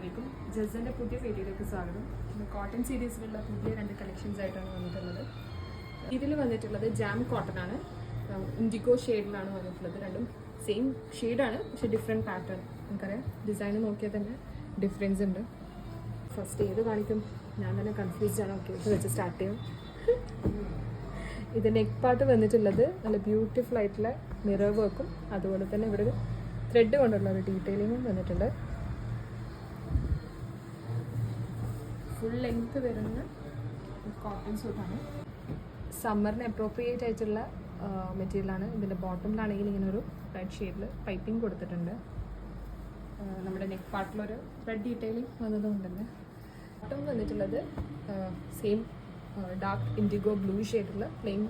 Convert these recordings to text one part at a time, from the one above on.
അലൈക്കും. ജസ്സൻ്റെ പുതിയ വീഡിയോയിലേക്ക് സ്വാഗതം. കോട്ടൺ സീരീസിലുള്ള പുതിയ 2 കളക്ഷൻസ് ആയിട്ടാണ് വന്നിട്ടുള്ളത്. ഇതിൽ വന്നിട്ടുള്ളത് ജാം കോട്ടൺ ആണ്. ഇൻഡിഗോ ഷെയ്ഡിലാണ് വന്നിട്ടുള്ളത്. രണ്ടും സെയിം ഷെയ്ഡാണ്, പക്ഷേ ഡിഫറെൻറ്റ് പാറ്റേൺ. നമുക്കറിയാം, ഡിസൈൻ നോക്കിയാൽ തന്നെ ഡിഫറൻസ് ഉണ്ട്. ഫസ്റ്റ് ഏത് കാണിക്കും ഞാൻ തന്നെ കൺഫ്യൂസ്ഡ് ആണ്. ഓക്കെ, ഇത് വെച്ച് സ്റ്റാർട്ട് ചെയ്യും. ഇത് നെക്ക് പാർട്ട് വന്നിട്ടുള്ളത് നല്ല ബ്യൂട്ടിഫുൾ ആയിട്ടുള്ള മിറർ വർക്കും അതുപോലെ തന്നെ ഇവിടെ ഒരു ത്രെഡ് കൊണ്ടുള്ള ഒരു ഡീറ്റെയിലിങ്ങും വന്നിട്ടുണ്ട്. ഫുൾ ലെങ്ത് വരുന്ന കോട്ടൺ സൂട്ടാണ്. സമ്മറിന് അപ്രോപ്രിയേറ്റ് ആയിട്ടുള്ള മെറ്റീരിയലാണ്. ഇതിൻ്റെ ബോട്ടമിലാണെങ്കിൽ ഇങ്ങനെ ഒരു റെഡ് ഷെയ്ഡിൽ പൈപ്പിംഗ് കൊടുത്തിട്ടുണ്ട്. നമ്മുടെ നെക്ക് പാർട്ടിലൊരു റെഡ് ഡീറ്റെയിലിംഗ് വന്നതുകൊണ്ട് തന്നെ ബോട്ടം വന്നിട്ടുള്ളത് സെയിം ഡാർക്ക് ഇൻഡിഗോ ബ്ലൂ ഷെയ്ഡുള്ള പ്ലെയിൻ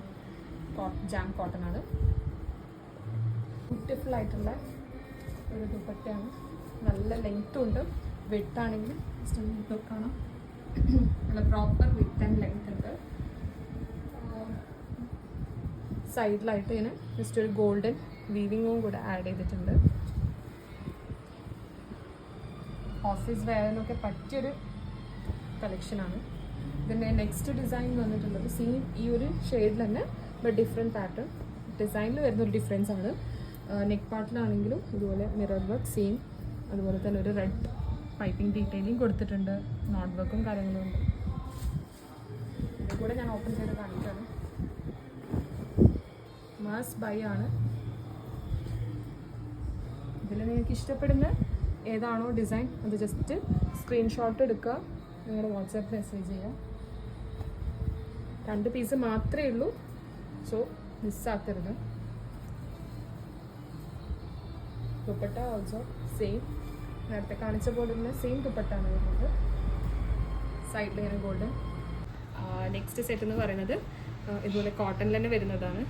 ജാം കോട്ടൺ ആണ്. ബ്യൂട്ടിഫുൾ ആയിട്ടുള്ള ഒരു ദുപ്പട്ടയാണ്. നല്ല ലെങ്ത്തും ഉണ്ട്. വിട്ടാണെങ്കിൽ ജസ്റ്റ് കാണാം, നല്ല പ്രോപ്പർ വിത്ത് ആൻഡ് ലെങ്ത് ഉണ്ട്. സൈഡിലായിട്ട് ഇങ്ങനെ ജസ്റ്റ് ഒരു ഗോൾഡൻ വീവിങ്ങും കൂടെ ആഡ് ചെയ്തിട്ടുണ്ട്. ഓഫീസ് വെയറിനൊക്കെ പറ്റിയൊരു കളക്ഷനാണ്. ഇതിൻ്റെ നെക്സ്റ്റ് ഡിസൈൻ വന്നിട്ടുള്ളത് സെയിം ഈ ഒരു ഷെയ്ഡിൽ തന്നെ ബട്ട് ഡിഫറെൻറ്റ് പാറ്റേൺ. ഡിസൈനിൽ വരുന്നൊരു ഡിഫറൻസ് ആണ്. നെക്ക് പാർട്ടിലാണെങ്കിലും ഇതുപോലെ മിറർ വർക്ക് സെയിം, അതുപോലെ തന്നെ ഒരു റെഡ് പൈപ്പിംഗ് ഡീറ്റെയിലിംഗ് കൊടുത്തിട്ടുണ്ട്. നോട്ട് വർക്കും കാര്യങ്ങളും ഉണ്ട്. ഇത് കൂടെ ഞാൻ ഓപ്പൺ ചെയ്ത് കാണിക്കാണ്. മാസ് ബൈ ആണ്. ഇതിൽ നിങ്ങൾക്ക് ഇഷ്ടപ്പെടുന്ന ഏതാണോ ഡിസൈൻ അത് ജസ്റ്റ് സ്ക്രീൻഷോട്ട് എടുക്കുക, നിങ്ങളുടെ വാട്സാപ്പ് മെസ്സേജ് ചെയ്യുക. 2 പീസ് മാത്രമേ ഉള്ളൂ, സോ മിസ്സാക്കരുത്. ദുപ്പട്ട ഓൾസോ സെയിം, നേരത്തെ കാണിച്ച പോലെ തന്നെ സെയിം ദുപ്പട്ടാണ് വരുന്നത്. സൈഡിൽ ഇങ്ങനെ ഗോൾഡൻ. നെക്സ്റ്റ് സെറ്റ് എന്ന് പറയുന്നത് ഇതുപോലെ കോട്ടണിൽ തന്നെ വരുന്നതാണ്.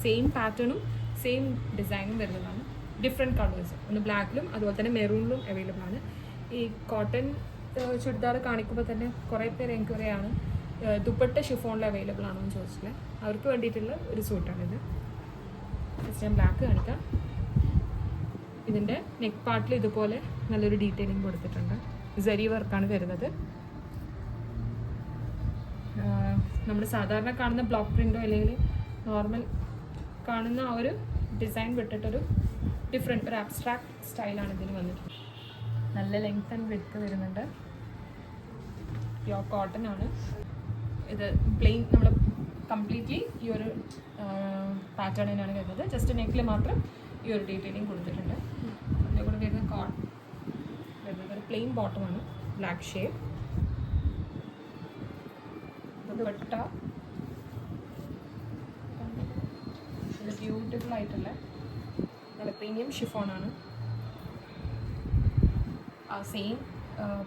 സെയിം പാറ്റേണും സെയിം ഡിസൈനും വരുന്നതാണ്. ഡിഫറെൻറ്റ് കളേഴ്സ്, ഒന്ന് ബ്ലാക്കിലും അതുപോലെ തന്നെ മെറൂണിലും അവൈലബിൾ ആണ്. ഈ കോട്ടൺ ചുരിദാർ കാണിക്കുമ്പോൾ തന്നെ കുറേ പേര് എൻക്വയറി ആണ് ദുപ്പട്ട ഷിഫോണിൽ അവൈലബിൾ ആണോ എന്ന് ചോദിച്ചില്ല. അവർക്ക് വേണ്ടിയിട്ടുള്ള ഒരു സൂട്ടാണിത്. ജസ്റ്റ് ഞാൻ ബ്ലാക്ക് കാണിക്കാം. ഇതിൻ്റെ നെക്ക് പാർട്ടിൽ ഇതുപോലെ നല്ലൊരു ഡീറ്റെയിലിംഗ് കൊടുത്തിട്ടുണ്ട്. സരി വർക്കാണ് വരുന്നത്. നമ്മൾ സാധാരണ കാണുന്ന ബ്ലോക്ക് പ്രിൻറ്റോ അല്ലെങ്കിൽ നോർമൽ കാണുന്ന ആ ഒരു ഡിസൈൻ വിട്ടിട്ടൊരു ഡിഫറെൻറ്റ് ഒരു അബ്സ്ട്രാക്ട് സ്റ്റൈലാണ് ഇതിന് വന്നിട്ടുള്ളത്. നല്ല ലെങ്ത് ആൻഡ് വിഡ്ത്ത് വരുന്നുണ്ട്. പ്യോർ കോട്ടൺ ആണ്. ഇത് പ്ലെയിൻ നമ്മൾ കംപ്ലീറ്റ്ലി ഈ ഒരു പാറ്റേൺ തന്നെയാണ് വരുന്നത്. ജസ്റ്റ് നെക്കിൽ മാത്രം ഈ ഒരു ഡീറ്റെയിലിംഗ് കൊടുത്തിട്ടുണ്ട്. അതിൻ്റെ കൂടെ വരുന്നത് ഒരു പ്ലെയിൻ ബോട്ടമാണ്, ബ്ലാക്ക് ഷെയ്ഡ്. ദുപ്പട്ട ബ്യൂട്ടിഫുൾ ആയിട്ടുള്ള നല്ല പ്രീമിയം ഷിഫോണാണ്. ആ സെയിം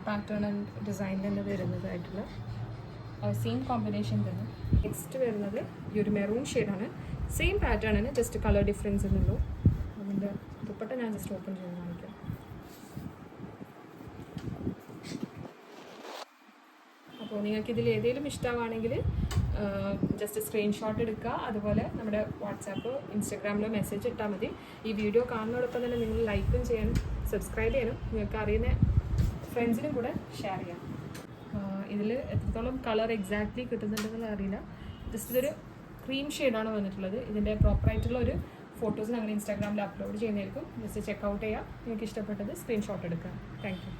പാറ്റേൺ ആൻഡ് ഡിസൈൻ തന്നെ വരുന്നതായിട്ടുള്ള സെയിം കോമ്പിനേഷൻ തന്നെ. നെക്സ്റ്റ് വരുന്നത് ഈ ഒരു മെറൂൺ ഷെയ്ഡാണ്. സെയിം പാറ്റേൺ ആണ്, ജസ്റ്റ് കളർ ഡിഫറൻസ് എന്നുള്ളൂ. അതിൻ്റെ ദുപ്പട്ട ഞാൻ ജസ്റ്റ് ഓപ്പൺ ചെയ്ത് കാണിക്കാം. അപ്പോൾ നിങ്ങൾക്ക് ഇതിൽ ഏതെങ്കിലും ഇഷ്ടമാണെങ്കിൽ ജസ്റ്റ് സ്ക്രീൻഷോട്ട് എടുക്കുക. അതുപോലെ നമ്മുടെ വാട്സാപ്പ് ഇൻസ്റ്റാഗ്രാമിലോ മെസ്സേജ് ഇട്ടാൽ മതി. ഈ വീഡിയോ കാണുന്നതോടൊപ്പം തന്നെ നിങ്ങൾ ലൈക്കും ചെയ്യാനും സബ്സ്ക്രൈബ് ചെയ്യാനും നിങ്ങൾക്ക് അറിയുന്ന ഫ്രണ്ട്സിനും കൂടെ ഷെയർ ചെയ്യാം. ഇതിൽ എത്രത്തോളം കളർ എക്സാക്ട്ലി കിട്ടുന്നുണ്ടെന്ന് അറിയില്ല. ജസ്റ്റ് ഇതൊരു ക്രീം ഷെയ്ഡാണ് വന്നിട്ടുള്ളത്. ഇതിൻ്റെ പ്രോപ്പറായിട്ടുള്ള ഒരു ഫോട്ടോസ് ഞങ്ങൾ ഇൻസ്റ്റാഗ്രാമിൽ അപ്ലോഡ് ചെയ്യുന്നതായിരിക്കും. ജസ്റ്റ് ചെക്കൗട്ട് ചെയ്യുക. നിങ്ങൾക്ക് ഇഷ്ടപ്പെട്ടത് സ്ക്രീൻഷോട്ട് എടുക്കുക. Thank you.